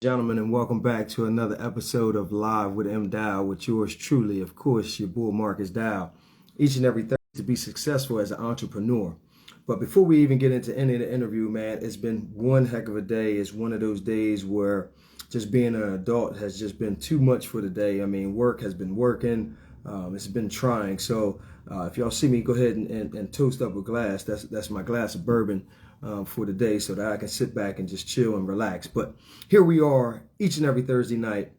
Gentlemen, and welcome back to another episode of Live with M. Dowe with yours truly, of course, your bull Marcus Dowe. Each and every Thursday to be successful as an entrepreneur. But before we even get into any of the interview, man, it's been one heck of a day. It's one of those days where just being an adult has just been too much for the day. I mean, work has been working. It's been trying. So if y'all see me, go ahead and toast up a glass. That's my glass of bourbon for the day so that I can sit back and just chill and relax. But here we are each and every Thursday night,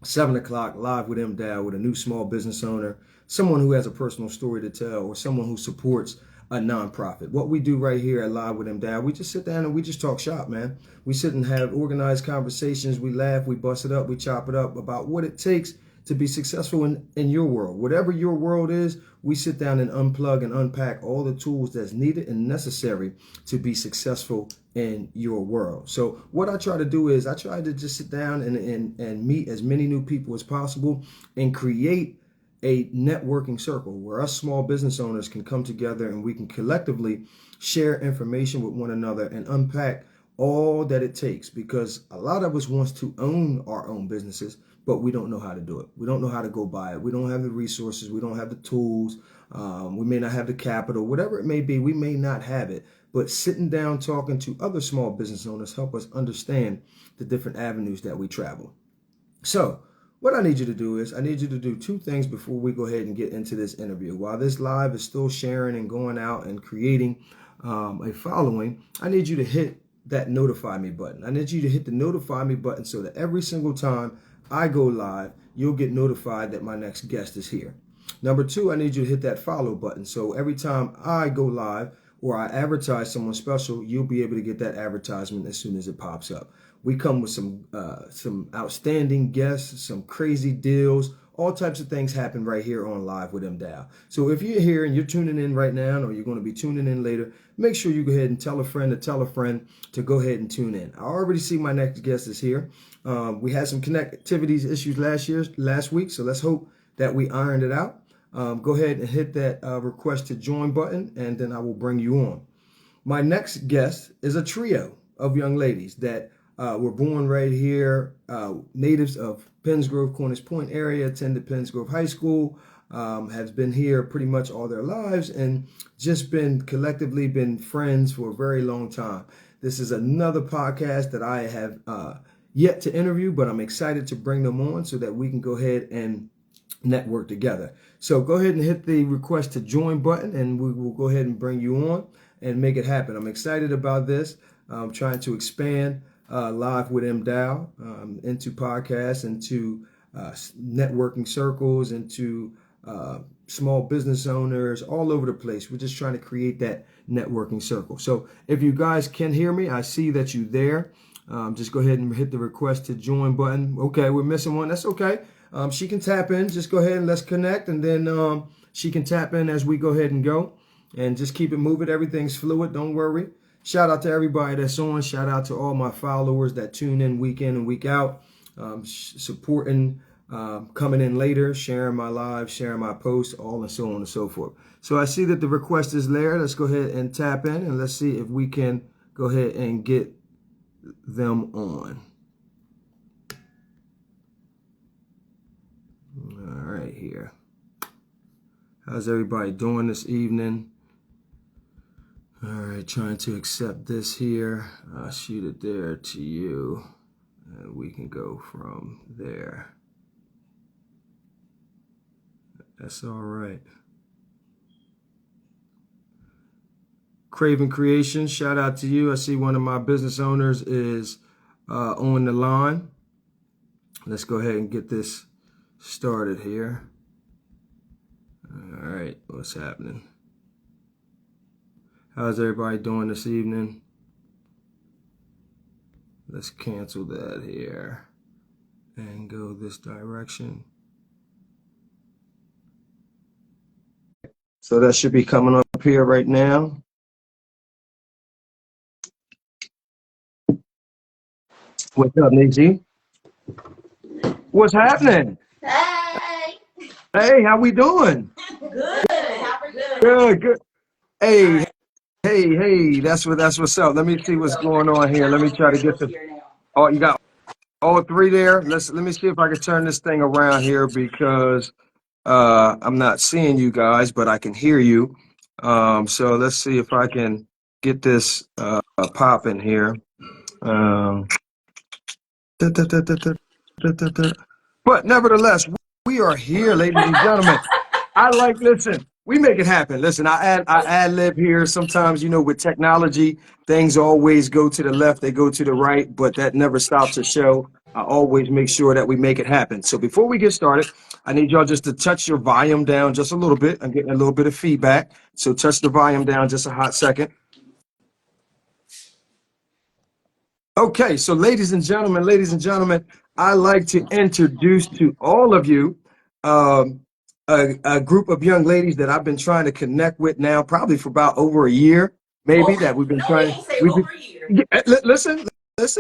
7 o'clock, live with M. Dowe, with a new small business owner, someone who has a personal story to tell, or someone who supports a nonprofit. What we do right here at Live with M. Dowe, we just sit down and we just talk shop, man. We sit and have organized conversations. We laugh, we bust it up, we chop it up about what it takes to be successful in your world. Whatever your world is, we sit down and unplug and unpack all the tools that's needed and necessary to be successful in your world. So what I try to do is I try to just sit down and meet as many new people as possible and create a networking circle where us small business owners can come together and we can collectively share information with one another and unpack all that it takes, because a lot of us wants to own our own businesses, but we don't know how to do it. We don't know how to go by it. We don't have the resources. We don't have the tools. We may not have the capital, whatever it may be. We may not have it, but sitting down, talking to other small business owners help us understand the different avenues that we travel. So what I need you to do is I need you to do two things before we go ahead and get into this interview. While this live is still sharing and going out and creating a following, I need you to hit that notify me button. I need you to hit the notify me button so that every single time I go live, you'll get notified that my next guest is here. Number two, I need you to hit that follow button. So every time I go live or I advertise someone special, you'll be able to get that advertisement as soon as it pops up. We come with some outstanding guests, some crazy deals, all types of things happen right here on Live with M. Dowe. So if you're here and you're tuning in right now, or you're going to be tuning in later, make sure you go ahead and tell a friend to go ahead and tune in. I already see my next guest is here. We had some connectivity issues last week, so let's hope that we ironed it out. Go ahead and hit that request to join button, and then I will bring you on. My next guest is a trio of young ladies that were born right here, natives of Penns Grove, Cornish Point area, attended Penns Grove High School, has been here pretty much all their lives, and just collectively been friends for a very long time. This is another podcast that I have yet to interview, but I'm excited to bring them on so that we can go ahead and network together. So go ahead and hit the request to join button, and we will go ahead and bring you on and make it happen. I'm excited about this. I'm trying to expand Live with M. Dowe into podcasts, into networking circles, into small business owners all over the place. We're just trying to create that networking circle. So if you guys can hear me, I see that you're there. Just go ahead and hit the request to join button. Okay, we're missing one. That's okay. She can tap in. Just go ahead and let's connect, and then she can tap in as we go ahead and go, and just keep it moving. Everything's fluid. Don't worry. Shout out to everybody that's on. Shout out to all my followers that tune in week in and week out, supporting, coming in later, sharing my live, sharing my posts, all and so on and so forth. So I see that the request is there. Let's go ahead and tap in, and let's see if we can go ahead and get them on. All right, here. How's everybody doing this evening? All right, trying to accept this here. I'll shoot it there to you, and we can go from there. That's all right. Craven Creations, shout out to you. I see one of my business owners is on the line. Let's go ahead and get this started here. All right, what's happening? How's everybody doing this evening? Let's cancel that here and go this direction. So that should be coming up here right now. What's up, Niji? What's happening? Hey. Hey, how we doing? Good. Good. Hey, that's what's up. Let me see what's going on here. Let me try to get the. Oh, you got All three there. Let me see if I can turn this thing around here because I'm not seeing you guys, but I can hear you. So let's see if I can get this popping here. Um, da, da, da, da, da, da, da, da. But nevertheless, we are here, ladies and gentlemen. Listen, we make it happen. Listen, I ad lib here. Sometimes, with technology, things always go to the left, they go to the right, but that never stops a show. I always make sure that we make it happen. So before we get started, I need y'all just to touch your volume down just a little bit. I'm getting a little bit of feedback. So touch the volume down just a hot second. Okay, so ladies and gentlemen, I'd like to introduce to all of you um, a group of young ladies that I've been trying to connect with now, probably for about over a year, maybe that we've been trying. Over a year. Yeah, listen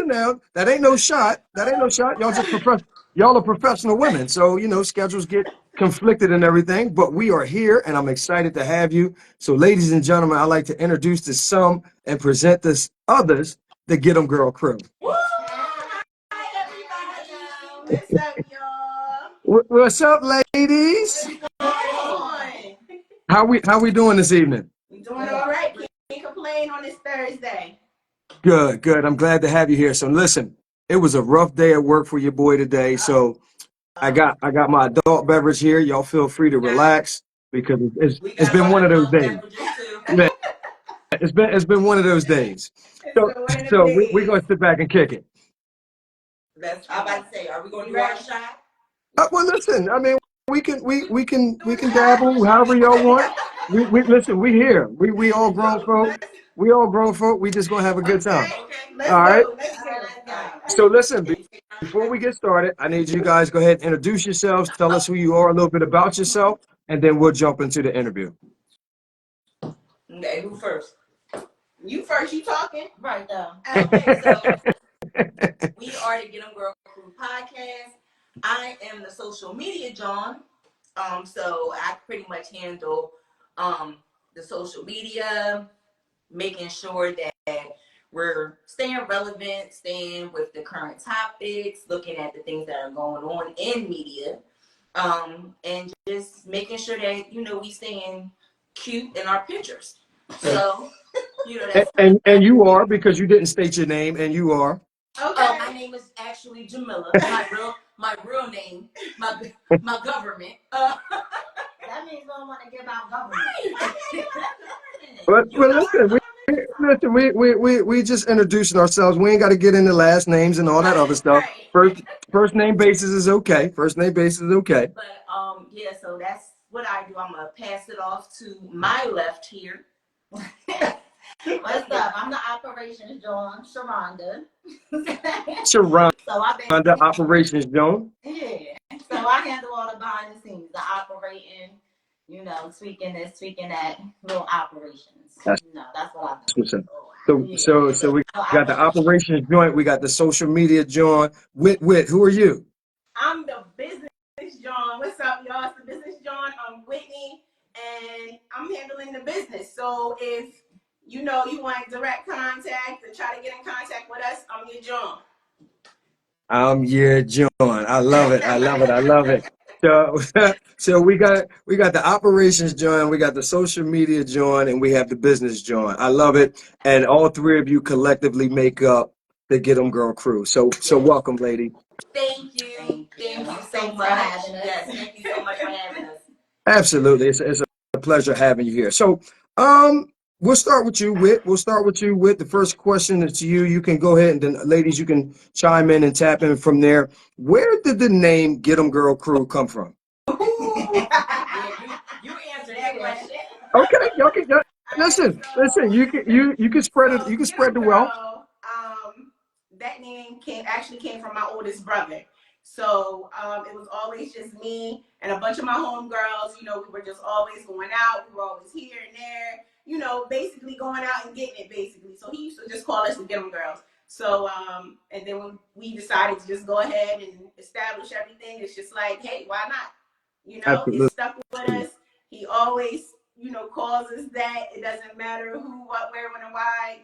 now. That ain't no shot. That ain't no shot. Y'all are professional women, so schedules get conflicted and everything. But we are here, and I'm excited to have you. So, ladies and gentlemen, I'd like to introduce to some and present this others. The Get 'em Girl crew. Woo! Hi, everybody. What's up, y'all? What's up, ladies? How we doing this evening? We doing all right. Can't complain on this Thursday. Good. I'm glad to have you here. So listen, it was a rough day at work for your boy today. So I got my adult beverage here. Y'all feel free to relax because it's been one of those days. Yeah, it's been one of those days. So we're gonna sit back and kick it. I'm about to say, are we gonna do our shot? Well, listen. I mean, we can dabble however y'all want. We listen. We here. We all grown folk. We all grown folk. We just gonna have a good time. Okay. All right. Let's go. So listen. Before we get started, I need you guys to go ahead and introduce yourselves. Tell us who you are, a little bit about yourself, and then we'll jump into the interview. Okay. Who first? You first. You talking right now? Okay. So we are the Get 'em Girl Crew podcast. I am the social media John. So I pretty much handle the social media, making sure that we're staying relevant, staying with the current topics, looking at the things that are going on in media, and just making sure that we staying cute in our pictures. So that's and you are, because you didn't state your name, and you are. Okay. My name is actually Jamila. My real name, my government. That means we don't want to give out government. Listen, we just introducing ourselves. We ain't got to get into last names and all that other stuff. First name basis is okay. First name basis is okay. But yeah, so that's what I do. I'm gonna pass it off to my left here. What's up? I'm the operations John, Sharonda. Sharonda, operations John. Yeah. So I handle all the behind the scenes, the operating, tweaking this, tweaking that, little operations. That's what I do. So we got the operations joint, we got the social media joint. Wit, who are you? I'm the business John. What's up, y'all? It's the business John. I'm Whitney, and I'm handling the business. So if you want direct contact to try to get in contact with us, I'm your John. I'm your John. I love it. So we got the operations joint, we got the social media joint, and we have the business joint. I love it. And all three of you collectively make up the Get 'em Girl crew. So welcome, lady. Thank you so much. Yes, thank you so much for having us. Absolutely. It's a pleasure having you here. So we'll start with you, Whit. The first question is to you. You can go ahead, and then ladies, you can chime in and tap in from there. Where did the name Get 'em Girl crew come from? You answer that question. Okay, y'all can listen. You can spread it. You can spread the wealth. That name actually came from my oldest brother. So it was always just me and a bunch of my homegirls. We were just always going out. We were always here and there. Basically going out and getting it. Basically, so he used to just call us the Get 'em Girls. So and then when we decided to just go ahead and establish everything, it's just like, hey, why not? It stuck with us. He always calls us that. It doesn't matter who, what, where, when, and why.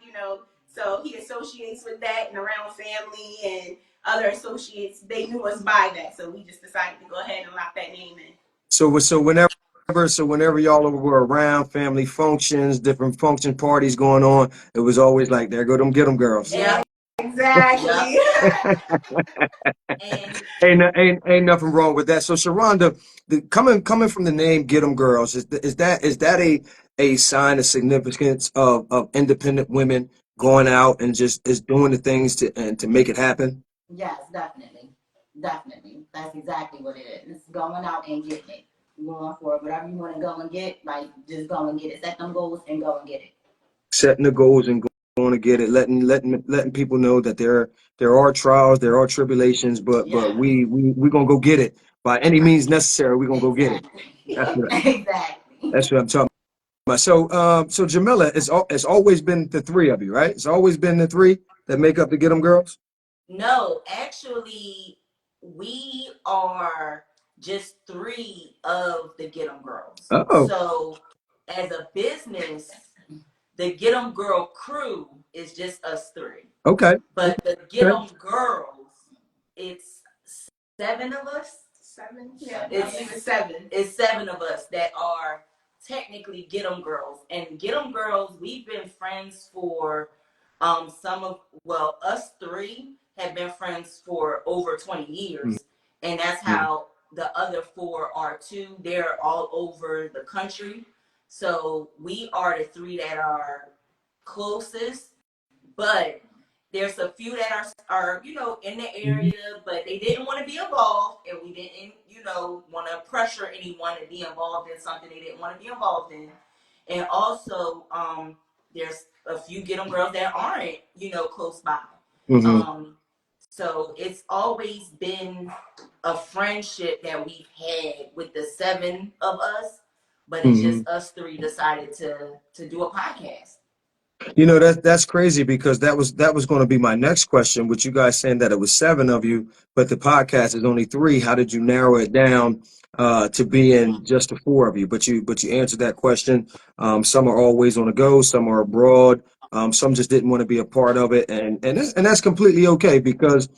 So he associates with that and around family and other associates. They knew us by that. So we just decided to go ahead and lock that name in. So whenever y'all were around family functions, different function parties going on, it was always like, there go them get them girls. Yeah, exactly. And ain't nothing wrong with that. So Sharonda, coming from the name Get 'em Girls, is that a sign of significance of independent women going out and just is doing the things to make it happen? Yes, definitely. That's exactly what it is. It's going out and getting it. Going for it. Whatever you want to go and get, like just go and get it. Set them goals and go and get it. Setting the goals and going to get it, letting people know that there are trials, there are tribulations, but we gonna go get it by any means necessary. We're gonna go get it. That's what I'm talking about. So Jamila, it's always been the three of you, right? It's always been the three that make up the Get 'em Girls. No, actually, we are just three of the Get 'em Girls. Oh. So as a business, the Get 'em Girl crew is just us three. Okay. But the Get 'em Girls, it's 7 of us. 7? Yeah, it's 7. It's 7 of us that are technically Get 'em Girls. And Get 'em Girls, we've been friends for us three have been friends for over 20 years. And that's how the other 4 are too. They're all over the country. So we are the 3 that are closest, but there's a few that are in the area, but they didn't want to be involved, and we didn't want to pressure anyone to be involved in something they didn't want to be involved in. And also there's a few Get 'em Girls that aren't close by. So it's always been a friendship that we've had with the 7 of us, but it's just us 3 decided to do a podcast. That's crazy, because that was going to be my next question, with you guys saying that it was 7 of you, but the podcast is only 3. How did you narrow it down to being just the 4 of you? But you answered that question. Some are always on the go, some are abroad, some just didn't want to be a part of it, and that's completely okay, because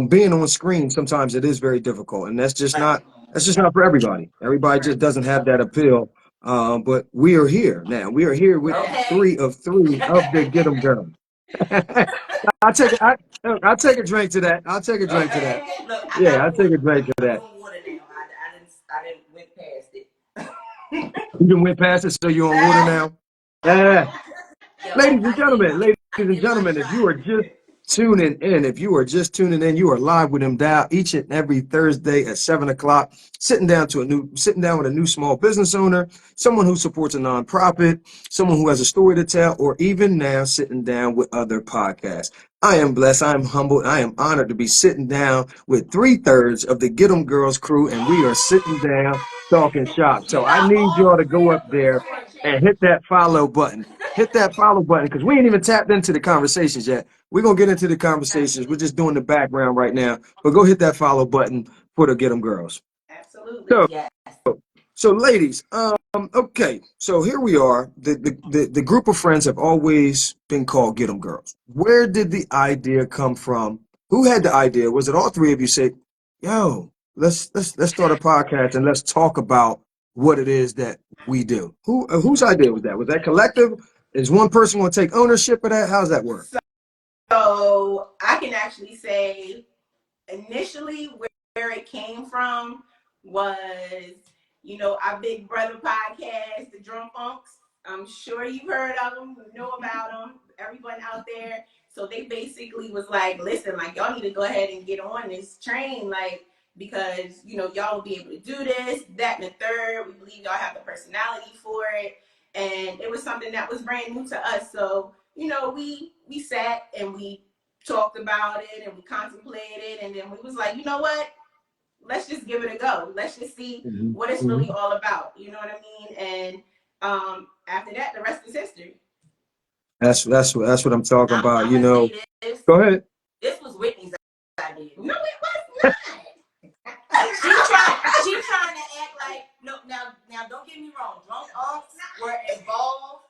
being on screen sometimes it is very difficult, and that's just not for everybody. Everybody just doesn't have that appeal. But we are here now. We are here with 3 of the Get 'em Girls. I'll take a drink to that. I'll take a drink to that. Yeah, I'll take a drink to that. I didn't went past it. You done went past it, so you're on water now? Yeah. Ladies and gentlemen, if you are just tuning in, you are live with Dowe each and every Thursday at 7 o'clock, sitting down with a new small business owner, someone who supports a nonprofit, someone who has a story to tell, or even now sitting down with other podcasts. I am blessed, I am humbled, I am honored to be sitting down with 3/3 of the Get 'em Girls crew, and we are sitting down talking shop. So I need y'all to go up there and hit that follow button. Hit that follow button, because we ain't even tapped into the conversations yet. We're going to get into the conversations. We're just doing the background right now. But go hit that follow button for the Get 'em Girls. Absolutely. Yes. So ladies, okay. So here we are. The group of friends have always been called Get 'em Girls. Where did the idea come from? Who had the idea? Was it all 3 of you say, yo, let's start a podcast and let's talk about what it is that we do? Whose idea was that? Was that collective? Is one person going to take ownership of that? How's that work? So I can actually say initially where it came from was, our Big Brother podcast, the Drum Funks. I'm sure you've heard of them, you know about them, everyone out there. So they basically was like, listen, like, y'all need to go ahead and get on this train, like, because, y'all will be able to do this, that, and the third. We believe y'all have the personality for it. And it was something that was brand new to us. So, we sat and we talked about it and we contemplated, and then we was like, you know what? Let's just give it a go. Let's just see what it's really all about. You know what I mean? And after that, the rest is history. That's what I'm talking about. Go ahead. This was Whitney's idea. No, it was not. She trying to act like no. Now don't get me wrong. Drunk Unks were involved,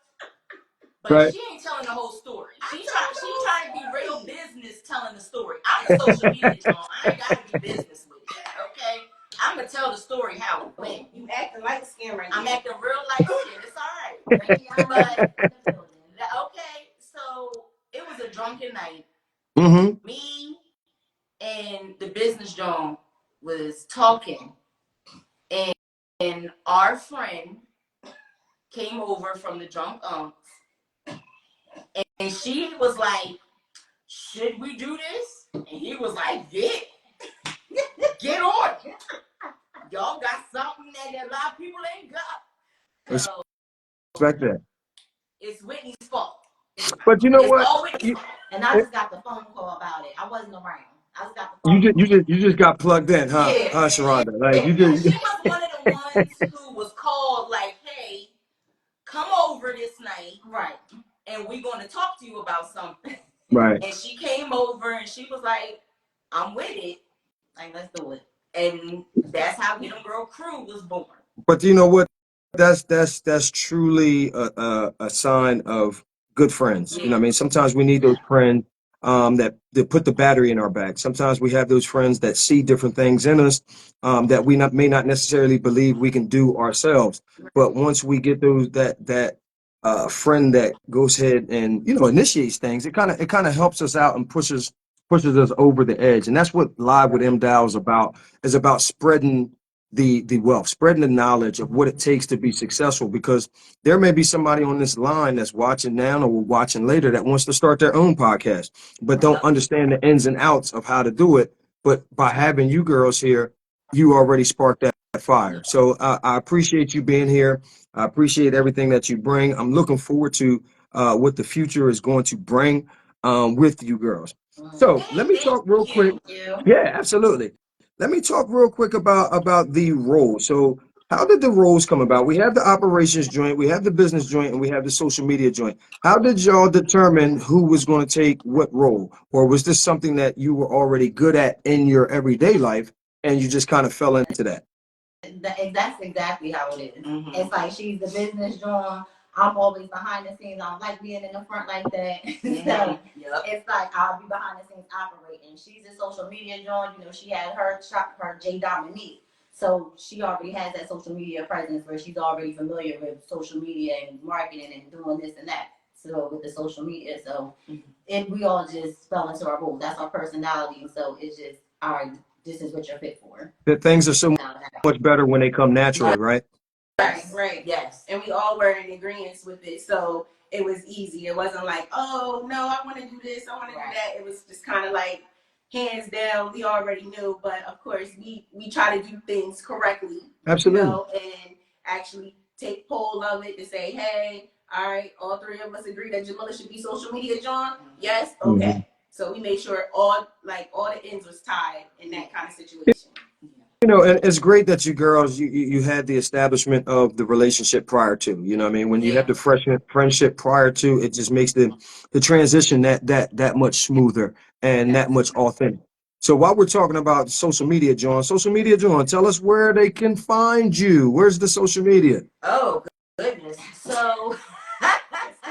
But she ain't telling the whole story. She trying to be real business telling the story. I'm the social media John. I ain't got to be business with it. Okay? I'm going to tell the story how it went. You acting light skin right now. I'm acting real light skin. It's all right. But, okay, so it was a drunken night. Mm-hmm. Me and the business John was talking. And our friend came over from the drunk unks. And she was like, should we do this? And he was like, yeah. Get on it. Y'all got something that a lot of people ain't got. So, respect that. It's Whitney's fault. But you know what? And I just got the phone call about it. I wasn't around. I just got the phone call. You just got plugged in, huh? Yeah. Huh, Sharonda? Like, you just... She was one of the ones who was called like, hey, come over this night. Right. And we're going to talk to you about something. Right. And she came over and she was like, I'm with it. Like, let's do it. And that's how Get 'em Girl Crew was born. But you know what? That's truly a sign of good friends. Yeah. You know what I mean? Sometimes we need those friends that put the battery in our back. Sometimes we have those friends that see different things in us that we may not necessarily believe we can do ourselves. But once we get that friend that goes ahead and initiates things, it kind of helps us out and pushes us over the edge. And that's what Live with M. Dowe is about spreading the wealth, spreading the knowledge of what it takes to be successful, because there may be somebody on this line that's watching now or watching later that wants to start their own podcast, but don't understand the ins and outs of how to do it. But by having you girls here, you already sparked that fire. So I appreciate you being here. I appreciate everything that you bring. I'm looking forward to what the future is going to bring with you girls. So let me talk real quick. Yeah, absolutely. Let me talk real quick about the role. So how did the roles come about? We have the operations joint, we have the business joint, and we have the social media joint. How did y'all determine who was going to take what role? Or was this something that you were already good at in your everyday life and you just kind of fell into that? That's exactly how it is. Mm-hmm. It's like she's the business joint. I'm always behind the scenes. I don't like being in the front like that. Mm-hmm. So It's like I'll be behind the scenes operating. She's a social media joint. She had her J Dominique. So she already has that social media presence where she's already familiar with social media and marketing and doing this and that. So with the social media, we all just fell into our roles. That's our personality. So it's just this is what you're fit for. That things are so much better when they come naturally, right? Right. Yes. And we all were in agreement with it. So it was easy. It wasn't like, oh, no, I want to do this. I want to do that. It was just kind of like, hands down, we already knew. But, of course, we try to do things correctly. Absolutely. And actually take hold of it to say, hey, all right, all three of us agree that Jamila should be social media John. Yes? Okay. Mm-hmm. So we made sure all the ends was tied in that kind of situation. And it's great that you girls, you had the establishment of the relationship prior to, I mean, when you have the friendship prior to, it just makes the transition that much smoother and that much authentic. So while we're talking about social media, John, tell us where they can find you. Where's the social media? Oh, goodness. So,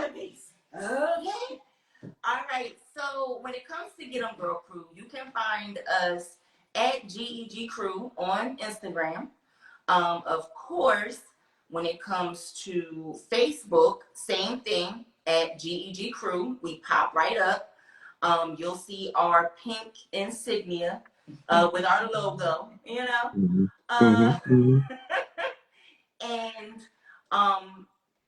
okay. All right. So when it comes to Get 'em Girl Crew, you can find us at GEG Crew on Instagram. Of course, when it comes to Facebook, same thing at GEG Crew. We pop right up. You'll see our pink insignia with our logo, Mm-hmm. And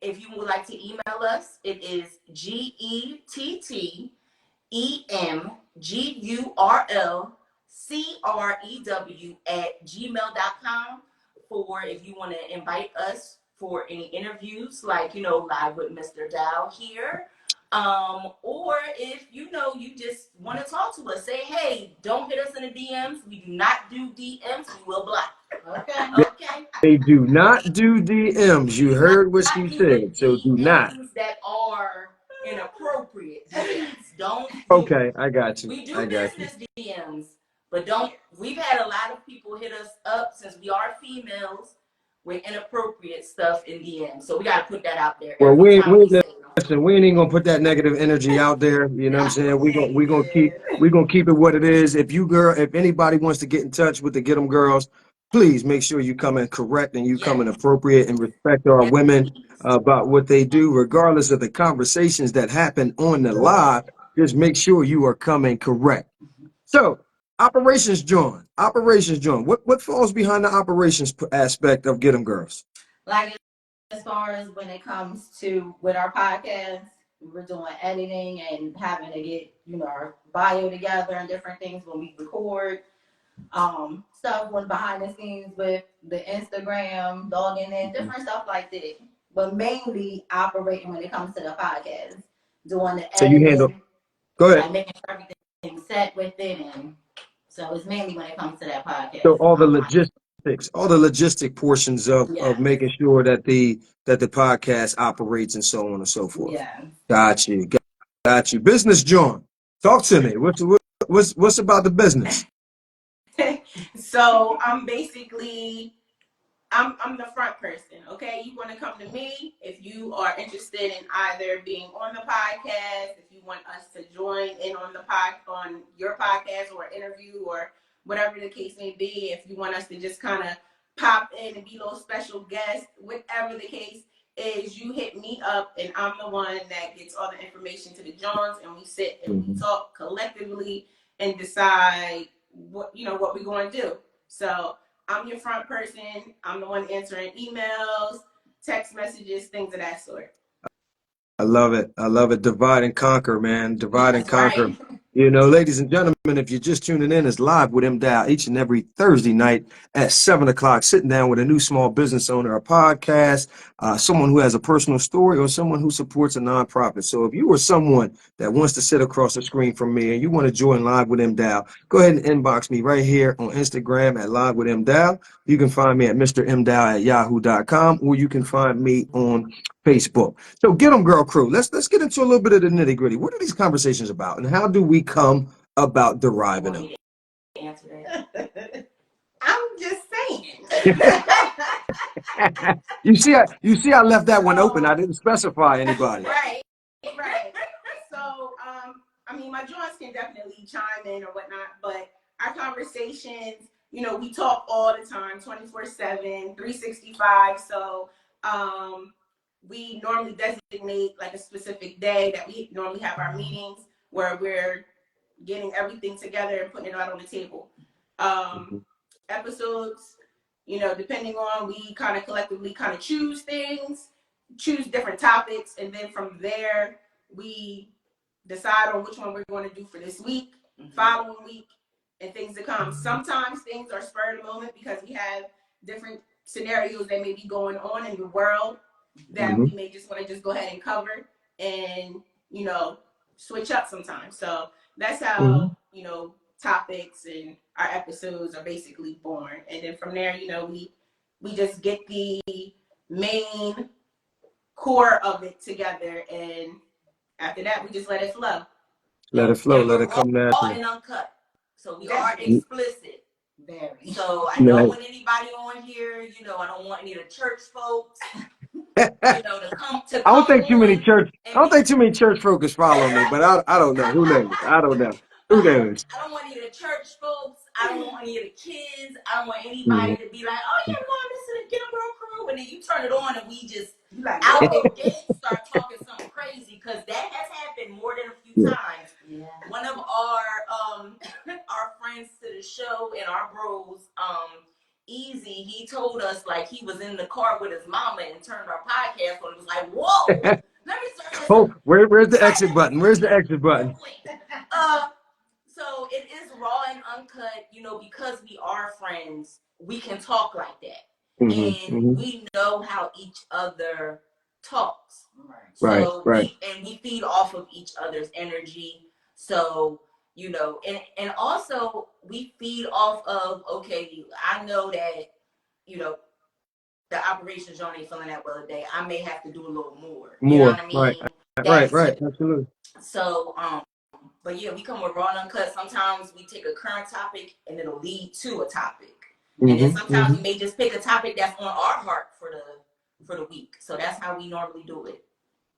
if you would like to email us, it is GETTEMGURLCREW@gmail.com for if you want to invite us for any interviews, like Live with Mr. Dowe here. Or if you just want to talk to us, say, hey, don't hit us in the DMs. We do not do DMs. We will block. Okay. They do not do DMs. You heard what she said. So do not. That are inappropriate DMs. Don't do Okay, I got you. We do business DMs, but don't. We've had a lot of people hit us up since we are females. with inappropriate stuff in DM. So we got to put that out there. Well, we ain't even gonna put that negative energy out there. You know what I'm saying? We gonna keep it what it is. If anybody wants to get in touch with the Get 'em Girls, please make sure you come in correct and you come in appropriate and respect our women about what they do, regardless of the conversations that happen on the live. Just make sure you are coming correct. So, Operations John. What falls behind the operations aspect of Get 'em Girls? Like, as far as when it comes to with our podcast, we're doing editing and having to get, our bio together and different things when we record. Stuff was behind the scenes with the Instagram, logging in, different stuff like that. But mainly operating when it comes to the podcast, doing the editing. So you handle. Go ahead. Like making sure everything's set with it, and so it's mainly when it comes to that podcast. So all the logistic portions of making sure that the podcast operates and so on and so forth. Yeah. Got you. Business John, talk to me. What's about the business? So I'm basically, I'm the front person. Okay, you want to come to me if you are interested in either being on the podcast, if you want us to join in on your podcast or interview or whatever the case may be. If you want us to just kind of pop in and be a little special guest, whatever the case is, you hit me up and I'm the one that gets all the information to the Johns, and we sit and we talk collectively and decide what we're going to do. So I'm your front person. I'm the one answering emails, text messages, things of that sort. I love it. Divide and conquer, man. Divide and conquer. Right. Ladies and gentlemen, if you're just tuning in, it's Live with M. Dowe each and every Thursday night at 7 o'clock, sitting down with a new small business owner, a podcast, someone who has a personal story, or someone who supports a nonprofit. So if you are someone that wants to sit across the screen from me and you want to join Live with M. Dowe, go ahead and inbox me right here on Instagram at Live with M. Dowe. You can find me at Mr. M. Dowe at yahoo.com, or you can find me on Facebook. So Get 'em Girl crew, let's get into a little bit of the nitty gritty. What are these conversations about, and how do we come about deriving them? Answer that. I'm just saying. You see, I left that one open. I didn't specify anybody. Right. So, my joints can definitely chime in or whatnot, but our conversations, we talk all the time, 24/7, 365. So, we normally designate like a specific day that we normally have our meetings where we're getting everything together and putting it out on the table. Episodes, depending on, we kind of collectively kind of choose different topics, and then from there we decide on which one we're going to do for this week, following week, and things to come. Sometimes things are spur of the moment because we have different scenarios that may be going on in the world that we may just want to just go ahead and cover and, switch up sometimes. So that's how, topics and our episodes are basically born. And then from there, we just get the main core of it together. And after that, we just let it flow. Let it flow. Let it come naturally. And uncut. So we are explicit. Very. So I don't want anybody on here, I don't want any of the church folks. To come I don't think too many church folk is following me, but I don't know. Who knows? I don't know. Who knows? I don't want any of the church folks. I don't want any of the kids. I don't want anybody to be like, oh, you're going to listen to Get 'em Girl crew, and then you turn it on and we just out the gate start talking something crazy, because that has happened more than a few times. Yeah. One of our friends to the show and our bros, Easy, he told us like he was in the car with his mama and turned our podcast on. It was like, whoa, let me start this. Oh, where's the exit button? Where's the exit button? So it is raw and uncut, because we are friends, we can talk like that. And we know how each other talks. Right. So we feed off of each other's energy. So, and also we feed off of, okay, I know that, the operations y'all ain't feeling that well today. I may have to do a little more. You know what I mean? Right. Absolutely. So, but yeah, we come with raw and uncut. Sometimes we take a current topic and it'll lead to a topic. And then sometimes we may just pick a topic that's on our heart for the week. So that's how we normally do it.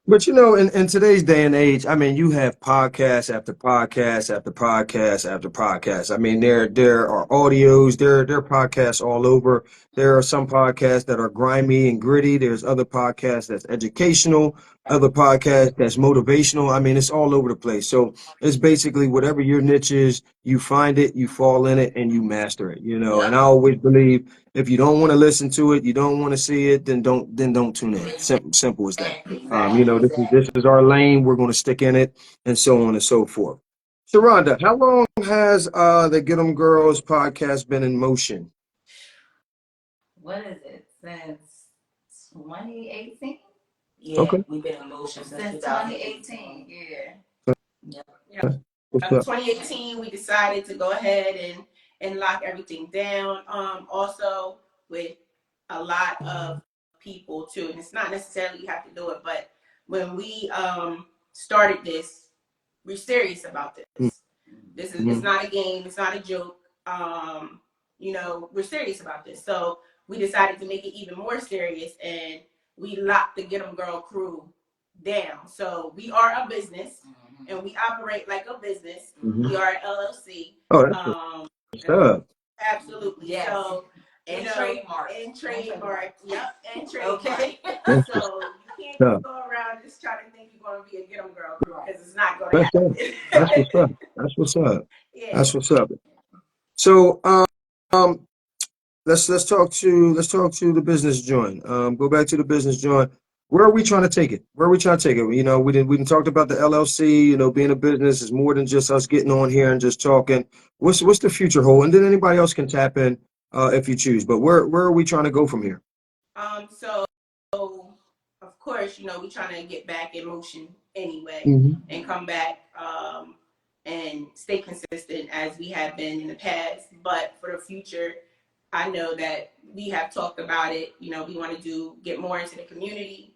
But you know, in today's day and age, I mean, you have podcast after podcast after podcast after podcast. I mean, there are audios, there are podcasts all over. There are some podcasts that are grimy and gritty. There's other podcasts that's educational, other podcasts that's motivational. I mean, it's all over the place. So it's basically whatever your niche is, you find it, you fall in it, and you master it. You know, and I always believe if you don't want to listen to it, you don't want to see it, then don't tune in. Simple as that. You know, this is our lane. We're going to stick in it, and so on and so forth. Sharonda, how long has the Get 'em Girls podcast been in motion? What is it? Since 2018? Yeah, okay. We've been in motion since 2018. Yeah. Yeah. 2018, we decided to go ahead and lock everything down. Also with a lot of people too, and it's not necessarily you have to do it, but when we started this, we're serious about this. This is it's not a game, it's not a joke. You know, we're serious about this. So we decided to make it even more serious, and we locked the Get 'em Girl crew down. So we are a business, and we operate like a business. We are an LLC. Oh, that's good. Absolutely. Yes. So and trademark. Yep. And trademark. Okay. So you can't just go around just trying to think you're going to be a Get 'em Girl crew, because it's not going to happen. That's what's up. That's what's up. Yeah. That's what's up. So let's talk to the business joint. Go back to the business joint. Where are we trying to take it? You know, we didn't talked about the LLC. You know, being a business is more than just us getting on here and just talking. What's the future hold? And then anybody else can tap in if you choose. But where are we trying to go from here? So of course, you know, we're trying to get back in motion anyway, and come back and stay consistent as we have been in the past. But for the future, I know that we have talked about it. You know, we want to get more into the community,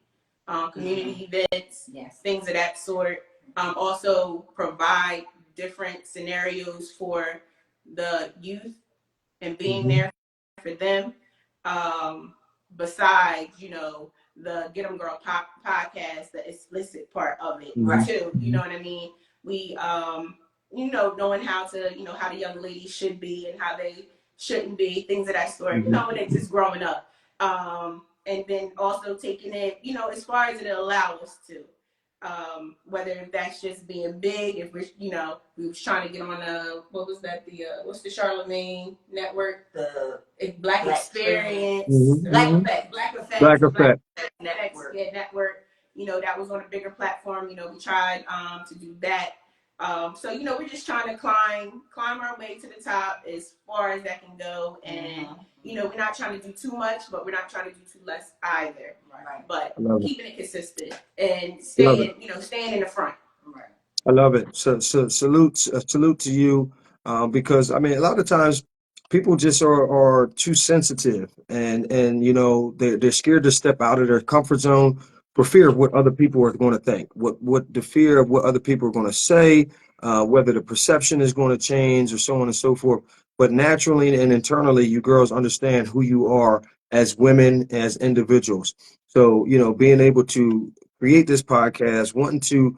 community events, things of that sort. Also provide different scenarios for the youth and being there for them. Besides, you know, the Get 'em Girl podcast, the explicit part of it too. You know what I mean? We, you know, knowing how the young ladies should be and how they shouldn't be, things of that sort, you know, when they're just growing up. And then also taking it, you know, as far as it allows us to, whether that's just being big, if we're, you know, we was trying to get on what's the Charlemagne network? The Black Experience, Black Effect network. Yeah, network. You know, that was on a bigger platform. You know, we tried to do that. So, you know, we're just trying to climb our way to the top as far as that can go. And, you know, we're not trying to do too much, but we're not trying to do too less either. Right. But keeping it consistent and staying in the front. Right. I love it. So salute to you, because I mean, a lot of times people just are too sensitive, and you know, they're scared to step out of their comfort zone for fear of what other people are going to think, what the fear of what other people are going to say, whether the perception is going to change or so on and so forth. But naturally and internally, you girls understand who you are as women, as individuals. So, you know, being able to create this podcast, wanting to,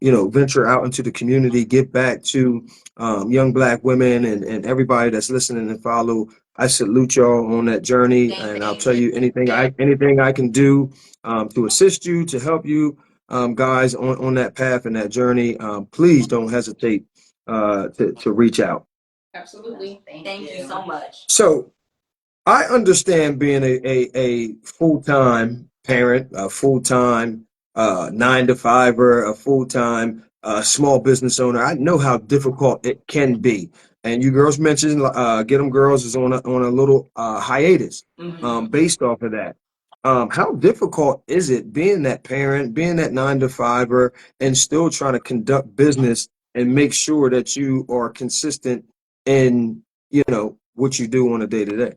you know, venture out into the community, give back to young Black women and everybody that's listening and follow. I salute y'all on that journey, and I'll tell you anything I can do to assist you, to help you guys on that path and that journey. Please don't hesitate to reach out. Absolutely. Thank you so much. So I understand being a full-time parent, a full-time 9-to-5er, a full-time small business owner. I know how difficult it can be. And you girls mentioned Get 'em Girls is on a little hiatus based off of that. How difficult is it being that parent, being that 9-to-5er, and still trying to conduct business and make sure that you are consistent in, you know, what you do on a day-to-day?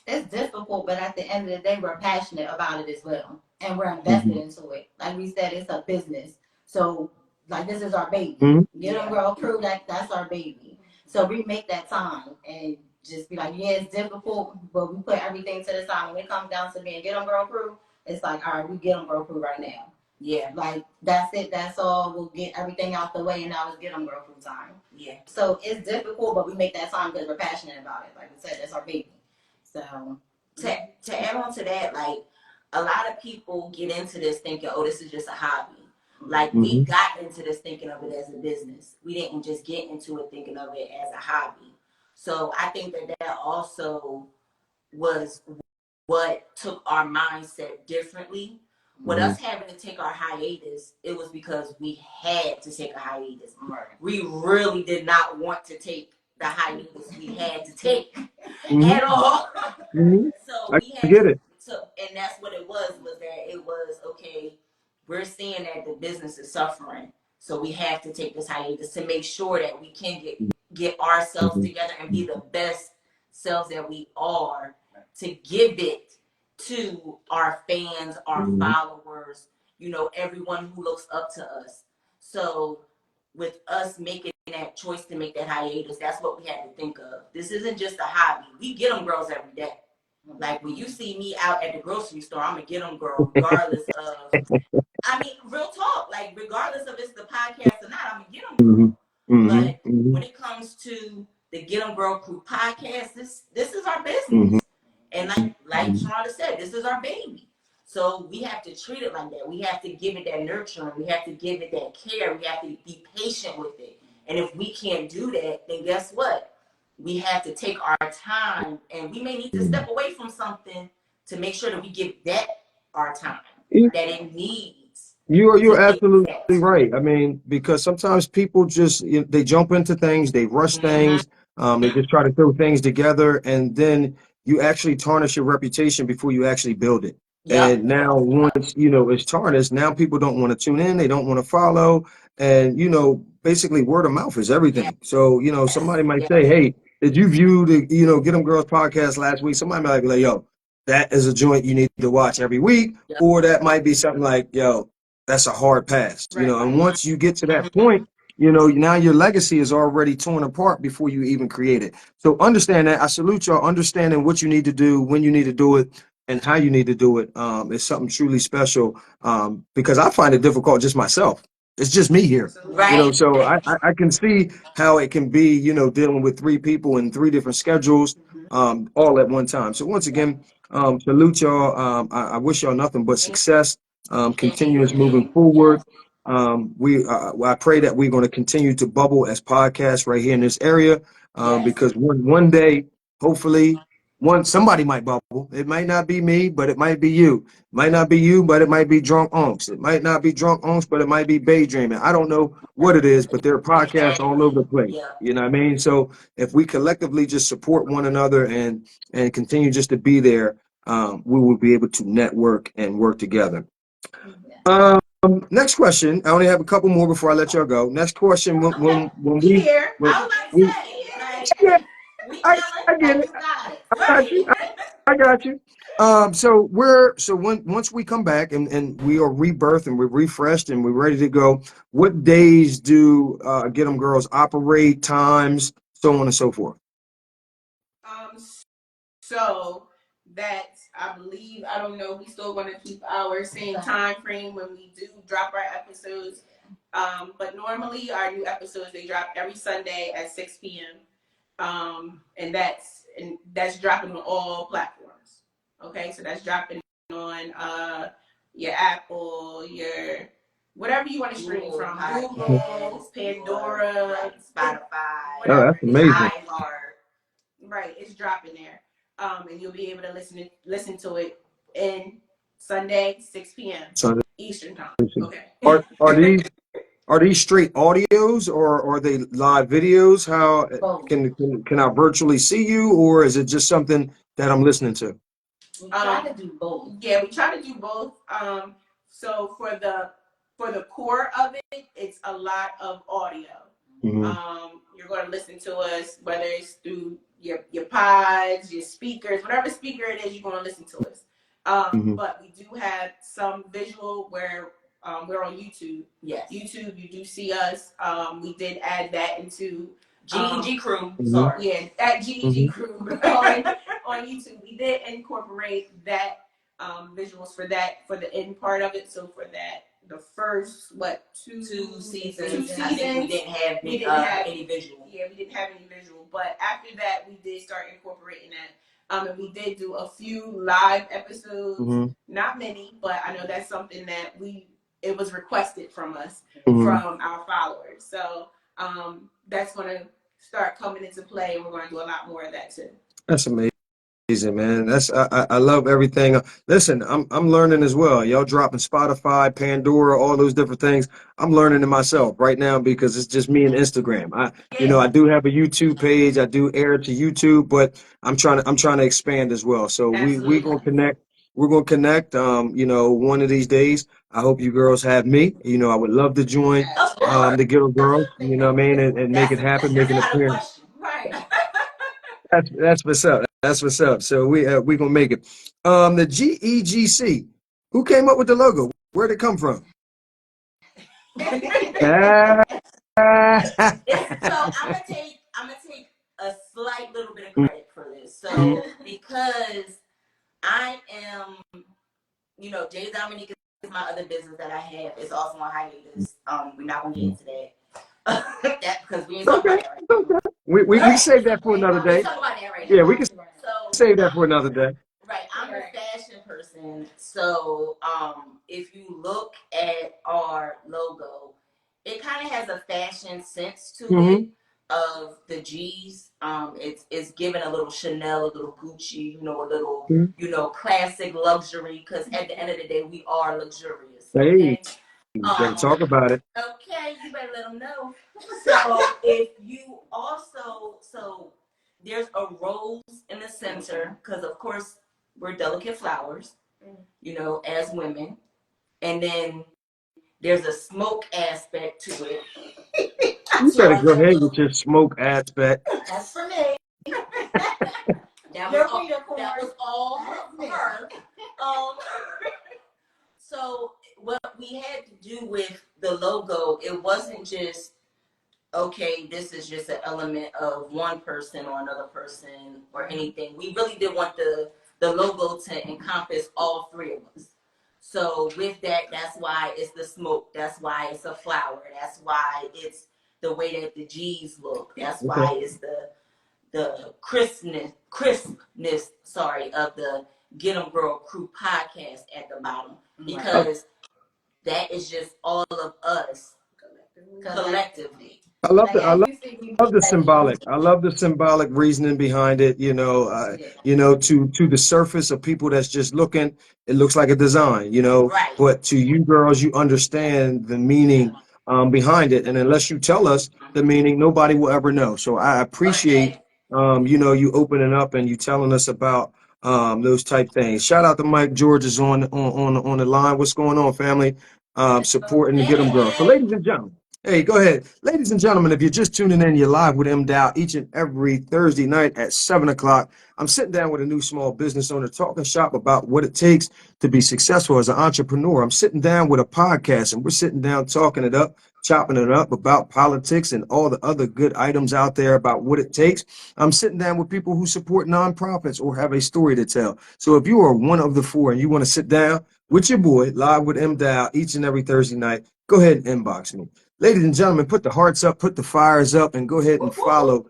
It's difficult, but at the end of the day, we're passionate about it as well, and we're invested into it. Like we said, it's a business. So, like, this is our baby. Get 'em Girl crew, that's our baby. So we make that time, and just be like, yeah, it's difficult, but we put everything to the side. When it comes down to being Get 'em Girl Crew, it's like, all right, we Get 'em Girl Crew right now. Yeah. Like, that's it. That's all. We'll get everything out the way, and now it's Get 'em Girl Crew time. Yeah. So it's difficult, but we make that time because we're passionate about it. Like we said, that's our baby. So to add on to that, like, a lot of people get into this thinking, oh, this is just a hobby. Like, we got into this thinking of it as a business. We didn't just get into it thinking of it as a hobby. So I think that also was what took our mindset differently. With us having to take our hiatus, it was because we had to take a hiatus. Right. We really did not want to take the hiatus we had to take at all. So we had to, and that's what it was that it was, okay, we're seeing that the business is suffering. So we have to take this hiatus to make sure that we can get ourselves together and be the best selves that we are, to give it to our fans, our followers, you know, everyone who looks up to us. So with us making that choice to make that hiatus, that's what we had to think of. This isn't just a hobby. We Get 'em girls every day. Like, when you see me out at the grocery store, I'm a Get 'em girl, regardless of, I mean, real talk, like, regardless of it's the podcast or not, I'm a Get 'em girl. But when it comes to the Get 'em Girl Crew podcast, this is our business. And like Sharonda said, this is our baby. So we have to treat it like that. We have to give it that nurturing. We have to give it that care. We have to be patient with it. And if we can't do that, then guess what? We have to take our time, and we may need to step away from something to make sure that we give that our time that it needs. You're absolutely right. I mean, because sometimes people just, they jump into things, they rush things, they just try to throw things together, and then you actually tarnish your reputation before you actually build it. And now once, it's tarnished, now people don't want to tune in, they don't want to follow. And, basically word of mouth is everything. So, somebody might say, hey, did you view the, Get 'em Girls podcast last week? Somebody might be like, yo, that is a joint you need to watch every week. Or that might be something like, yo, that's a hard pass, and once you get to that point, now your legacy is already torn apart before you even create it. So understand that. I salute y'all understanding what you need to do, when you need to do it, and how you need to do it. It's something truly special, because I find it difficult just myself. It's just me here, so I can see how it can be, dealing with three people and three different schedules, all at one time. So once again, salute y'all. I wish y'all nothing but success, continuous moving forward. I pray that we're going to continue to bubble as podcasts right here in this area, because one day, hopefully, somebody might bubble. It might not be me, but it might be you. It might not be you, but it might be Drunk Unks. It might not be Drunk Unks, but it might be Daydreaming. I don't know what it is, but there are podcasts all over the place. You know what I mean? So if we collectively just support one another and continue just to be there, we will be able to network and work together. Next question. I only have a couple more before I let y'all go. Next question. When we here, I was like, say, I get it. I got you. So once we come back and we are rebirthed and we're refreshed and we're ready to go, what days do Get 'em Girls operate, times, so on and so forth? So that, I believe, I don't know, we still want to keep our same time frame when we do drop our episodes. But normally our new episodes, they drop every Sunday at 6 p.m. And that's dropping on all platforms. Okay, so that's dropping on your Apple, your whatever you want to stream from, Google, Pandora, Spotify. Oh, that's amazing. Right, it's dropping there. And you'll be able to listen to it in Sunday, 6 p.m. Sunday. Eastern time. Okay. Are these straight audios or are they live videos? How can I virtually see you, or is it just something that I'm listening to? We try to do both. Yeah, we try to do both. So for the core of it, it's a lot of audio. You're going to listen to us, whether it's through your pods, your speakers, whatever speaker it is, you're going to listen to us. But we do have some visual where we're on YouTube. Yes. YouTube, you do see us. We did add that into GEG Crew. Sorry. Yeah, at GEG Crew on YouTube. We did incorporate that visuals for the end part of it. So for that, the first two seasons, we didn't have any visual. Yeah, we didn't have any visual. But after that, we did start incorporating that. And we did do a few live episodes, not many, but I know that's something that it was requested from us, from our followers. So that's going to start coming into play, and we're going to do a lot more of that too. That's amazing, man. I love everything. Listen, I'm learning as well. Y'all dropping Spotify, Pandora, all those different things. I'm learning it myself right now because it's just me and Instagram. I do have a YouTube page. I do air to YouTube, but I'm trying to expand as well. So we gonna connect. We're gonna connect. One of these days. I hope you girls have me. I would love to join the Ghetto Girls. You know what I mean, and make it happen, make an appearance. Right. That's what's up. That's what's up. So we gonna make it. The GEGC. Who came up with the logo? Where'd it come from? So I'm gonna take a slight little bit of credit for this. So because I am, Jay Dominique is my other business that I have. It's also on hiatus. We're not gonna get into that. Because we ain't talking about that right now. We save that for another day. Talk about that right Yeah, now. we can save that for another day. Right, I'm a fashion person, so if you look at our logo, it kind of has a fashion sense to it of the G's. It's given a little Chanel, a little Gucci, a little classic luxury. Because at the end of the day, we are luxurious. Okay? Hey, you better talk about it. Okay, you better let them know. So if you so there's a rose in the center, because of course we're delicate flowers, as women. And then there's a smoke aspect to it. You better go ahead with your smoke aspect. That's for me. that was all her. So what we had to do with the logo, it wasn't just, okay, this is just an element of one person or another person or anything. We really did want the logo to encompass all three of us. So with that, that's why it's the smoke. That's why it's a flower. That's why it's the way that the G's look. That's why it's the crispness, of the Get 'em Girl Crew podcast at the bottom. Because that is just all of us collectively. I love the symbolic. I love the symbolic reasoning behind it. To the surface of people that's just looking, it looks like a design. Right. But to you girls, you understand the meaning behind it, and unless you tell us the meaning, nobody will ever know. So I appreciate you opening up and you telling us about those type things. Shout out to Mike George is on the line. What's going on, family? Supporting the Get 'em Girls. So, ladies and gentlemen. Hey, go ahead. Ladies and gentlemen, if you're just tuning in, you're live with M. Dowe each and every Thursday night at 7 o'clock. I'm sitting down with a new small business owner talking shop about what it takes to be successful as an entrepreneur. I'm sitting down with a podcast, and we're sitting down talking it up, chopping it up about politics and all the other good items out there about what it takes. I'm sitting down with people who support nonprofits or have a story to tell. So if you are one of the four and you want to sit down with your boy, live with M. Dowe each and every Thursday night, go ahead and inbox me. Ladies and gentlemen, put the hearts up, put the fires up, and go ahead and follow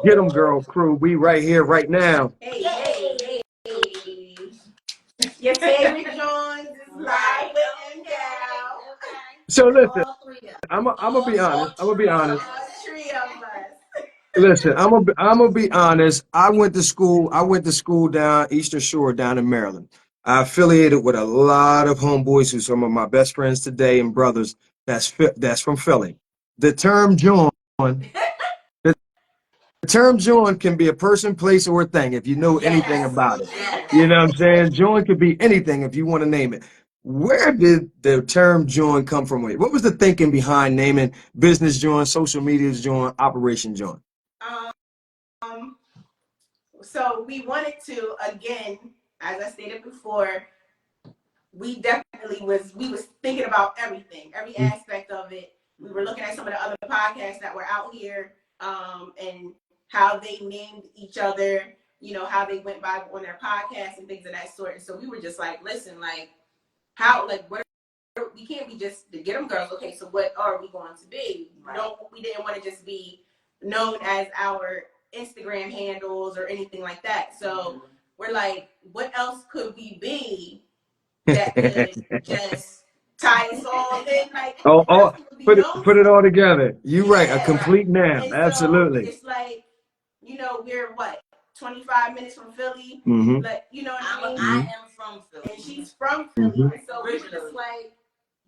Get 'em Girl Crew. We right here, right now. Hey. Your favorite joints is live with M. Dowe. So listen, I'm gonna be honest. All three of us. Listen, I'm gonna be honest. I went to school down Eastern Shore down in Maryland. I affiliated with a lot of homeboys who are some of my best friends today and brothers. That's from Philly. The term join can be a person, place, or a thing if you know anything about it. You know what I'm saying? Join could be anything if you want to name it. Where did the term join come from? What was the thinking behind naming business join, social media join, operation join? So we wanted to, again, as I stated before, we definitely was thinking about everything, every aspect of it. We were looking at some of the other podcasts that were out here, and how they named each other, you know, how they went by on their podcasts and things of that sort. And so we were just like, listen, like, how, like, what, we can't be just the Get 'em Girls. Okay, so what are we going to be? Right. No, we didn't want to just be known as our Instagram handles or anything like that. So we're like, what else could we be that could just tie us all in? Like, put it all together. You're right, a complete noun. And Absolutely. so it's like, you know, we're what, 25 minutes from Philly? Mm-hmm. Like, you know what I mean? I am from Philly. And she's from Philly. Mm-hmm. And so we were just like,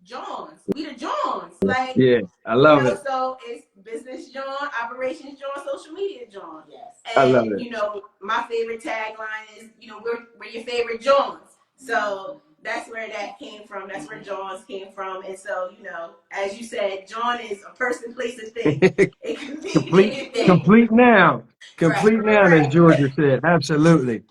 Johns. We the Johns. Like, yeah, I love it. So it's Business John, Operations John, Social Media John. Yes. And, I love it. you know, my favorite tagline is, you know, we're your favorite Johns. So that's where that came from. That's where Johns came from. And so, you know, as you said, John is a person, place, and thing. It can be complete noun. Complete noun, as Georgia said. Absolutely.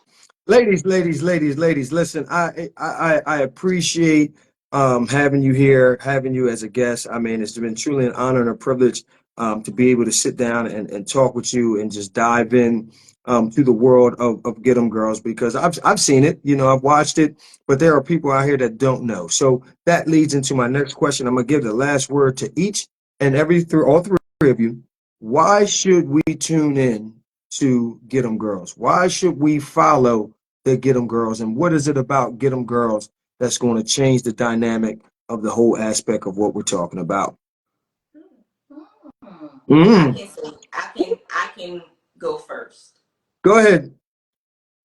Ladies, listen, I appreciate having you here, having you as a guest. I mean, it's been truly an honor and a privilege to be able to sit down and talk with you and just dive in to the world of Get 'em Girls, because I've seen it, you know, I've watched it, but there are people out here that don't know. So that leads into my next question. I'm gonna give the last word to each and all three of you. Why should we tune in to Get 'em Girls? Why should we follow the Get 'em Girls? And what is it about Get 'em Girls that's going to change the dynamic of the whole aspect of what we're talking about? I can go first. Go ahead.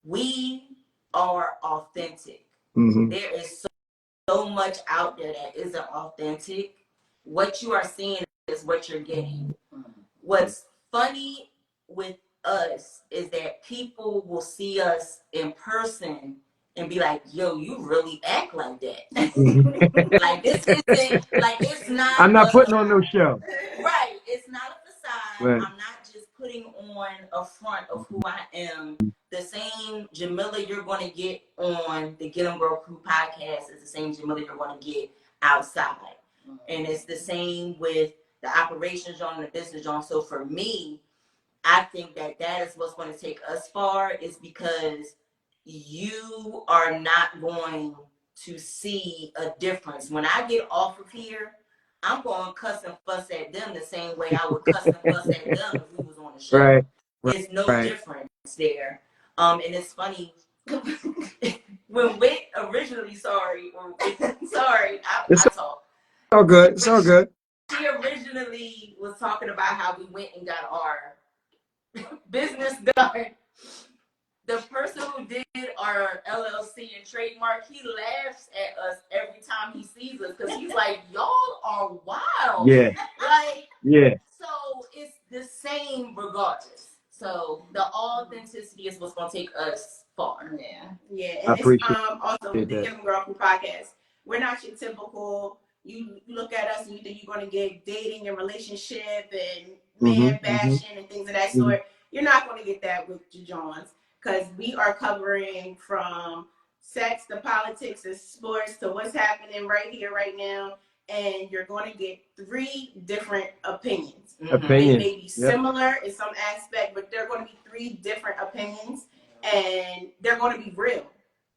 We are authentic. There is so much out there that isn't authentic. What you are seeing is what you're getting. What's funny with us is that people will see us in person and be like, yo, you really act like that. Like, this isn't, like, it's not. I'm not putting on no show. Right. It's not a facade. Right. I'm not just putting on a front of who I am. The same Jamila you're going to get on the Get 'em Girl Crew podcast is the same Jamila you're going to get outside. And it's the same with the operations John and the business John. So for me, I think that is what's going to take us far, is because you are not going to see a difference. When I get off of here, I'm going to cuss and fuss at them the same way I would cuss and fuss at them if we was on the show. Right. There's no difference there. And it's funny, when Whit originally, I talk. All good. It's all good. She originally was talking about how we went and got our business done. The person who did our LLC and trademark, he laughs at us every time he sees us, because he's like, y'all are wild. Yeah. Like, yeah. So it's the same regardless. So the authenticity is what's going to take us far. Yeah. And I appreciate also with the Get 'em Girl Crew podcast, we're not your typical, you look at us and you think you're going to get dating and relationship and man bashing and things of that sort. You're not going to get that with your Johns, because we are covering from sex to politics to sports to what's happening right here, right now. And you're going to get 3 different opinions. They may be similar in some aspect, but they're going to be 3 different opinions, and they're going to be real.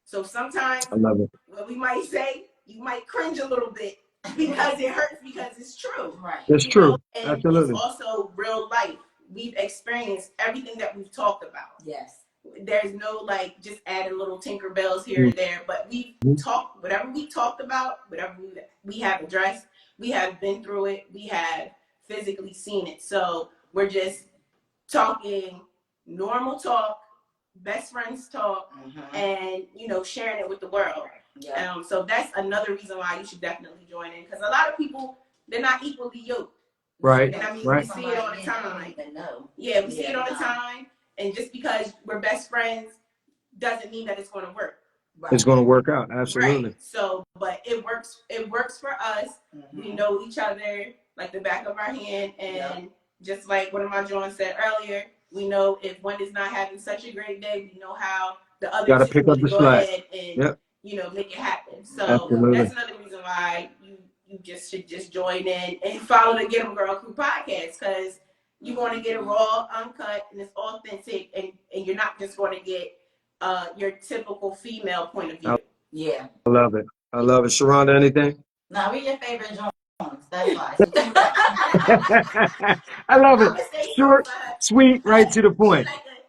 So sometimes what we might say, you might cringe a little bit because it hurts, because it's true. Right. It's true. And absolutely. It's also real life. We've experienced everything that we've talked about. Yes. There's no like just adding little Tinkerbells here and there, but we talked, whatever we talked about, whatever we have addressed, we have been through it, we have physically seen it. So we're just talking normal talk, best friends talk, and sharing it with the world. Yeah. So that's another reason why you should definitely join in, because a lot of people, they're not equally yoked. Right. And I mean, we see it all the time. Yeah, we see it all the time. And just because we're best friends doesn't mean that it's going to work. Right. It's going to work out. Absolutely. Right. So, but it works. It works for us. We know each other like the back of our hand. And just like one of my Johns said earlier, we know if one is not having such a great day, we know how the other got to pick up the slack and make it happen. So absolutely. That's another reason why you just should just join in and follow the Get 'em Girl Crew podcast, because you're going to get it raw, uncut, and it's authentic, and you're not just going to get your typical female point of view. Yeah. I love it. I love it. Sharonda, anything? Now, we your favorite Jones. That's why. I love it. Short, sweet, right to the point.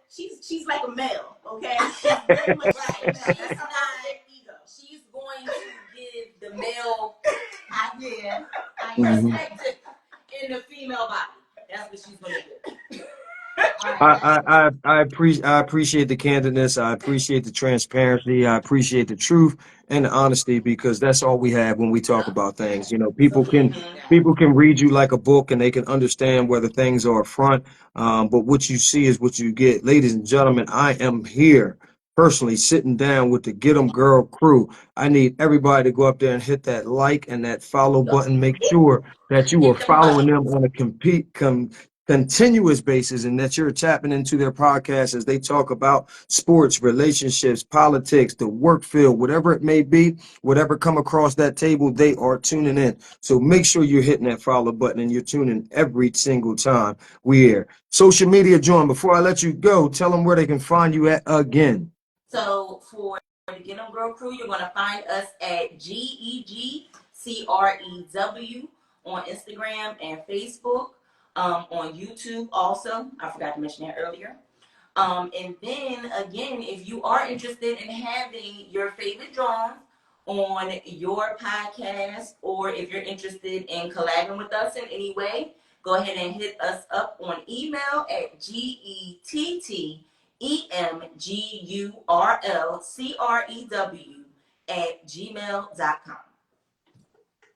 She's like a male, okay? She's very much right. She's going to give the male idea perspective in the female body. That's what she's going to do. I appreciate the candidness. I appreciate the transparency. I appreciate the truth and the honesty, because that's all we have when we talk about things. You know, people can read you like a book and they can understand whether things are a front. But what you see is what you get. Ladies and gentlemen, I am here personally sitting down with the Get 'em Girl crew. I need everybody to go up there and hit that like and that follow button. Make sure that you are following them on a continuous basis, and that you're tapping into their podcast as they talk about sports, relationships, politics, the work field, whatever it may be, whatever come across that table, they are tuning in. So make sure you're hitting that follow button and you're tuning every single time we air. Social media, John, before I let you go, tell them where they can find you at again. So for the Get 'em Girl crew, you're going to find us at GEGC on Instagram and Facebook. On YouTube also. I forgot to mention that earlier. And then again, if you are interested in having your favorite drawings on your podcast, or if you're interested in collabing with us in any way, go ahead and hit us up on email at GETTEMGURLCREW@gmail.com.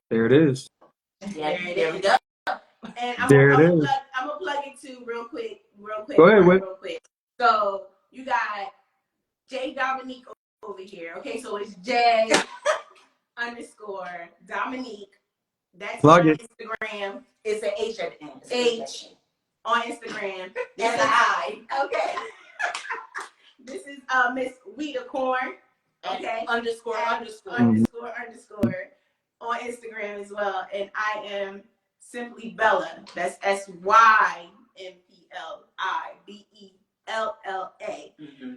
There it is. Yeah, there we go. And I'm gonna plug it too real quick. Go ahead, real quick. So you got J Dominique over here. Okay, so it's J _ Dominique. That's plug on it. Instagram. It's an H at the end. H on Instagram. That's an I. Okay. This is Miss Weeda Corn. Okay. Underscore on Instagram as well. And I am Simply Bella. That's SYMPLIBELLA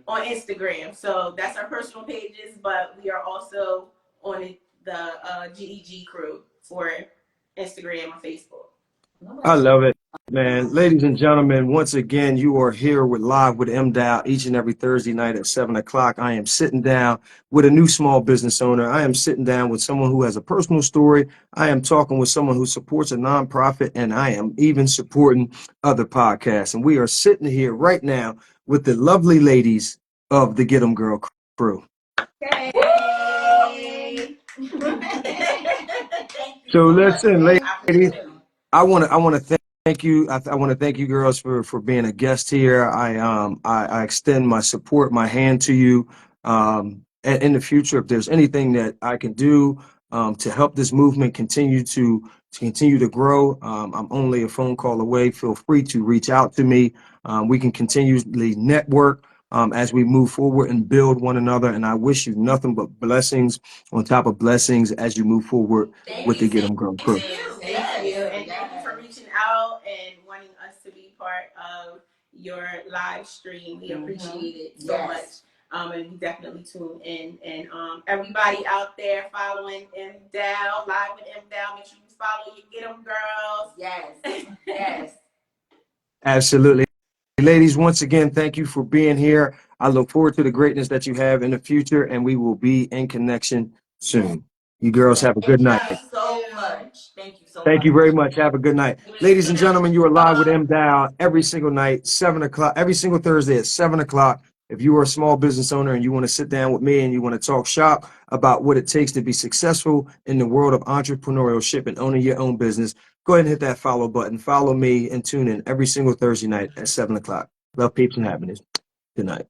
on Instagram. So that's our personal pages, but we are also on the GEG crew for Instagram and Facebook. I love it, man. Ladies and gentlemen, once again, you are here with Live with M. Dowe each and every Thursday night at 7 o'clock. I am sitting down with a new small business owner. I am sitting down with someone who has a personal story. I am talking with someone who supports a nonprofit, and I am even supporting other podcasts. And we are sitting here right now with the lovely ladies of the Get 'em Girl crew. Hey. So listen, ladies, I want to thank you. I want to thank you girls for being a guest here. I extend my support, my hand to you. And in the future, if there's anything that I can do to help this movement continue to grow, I'm only a phone call away. Feel free to reach out to me. We can continually network as we move forward and build one another. And I wish you nothing but blessings on top of blessings as you move forward with the Get 'em Girl crew. Thank you. And thank you for reaching out and wanting us to be part of your live stream. We appreciate it so much. And we definitely tune in. And everybody out there following M. Dowe, Live with M. Dowe, make sure you follow your Get 'em Girls. Yes. Absolutely. Ladies, once again, thank you for being here. I look forward to the greatness that you have in the future, and we will be in connection soon. You girls have a good night. Thank you so much. Thank you so much. Thank you very much. Have a good night. Ladies and gentlemen, you are live with M. Dowe every single night, 7 o'clock, every single Thursday at 7 o'clock. If you are a small business owner and you want to sit down with me and you want to talk shop about what it takes to be successful in the world of entrepreneurship and owning your own business, go ahead and hit that follow button. Follow me and tune in every single Thursday night at 7 o'clock. Love, peeps, and happiness. Good night.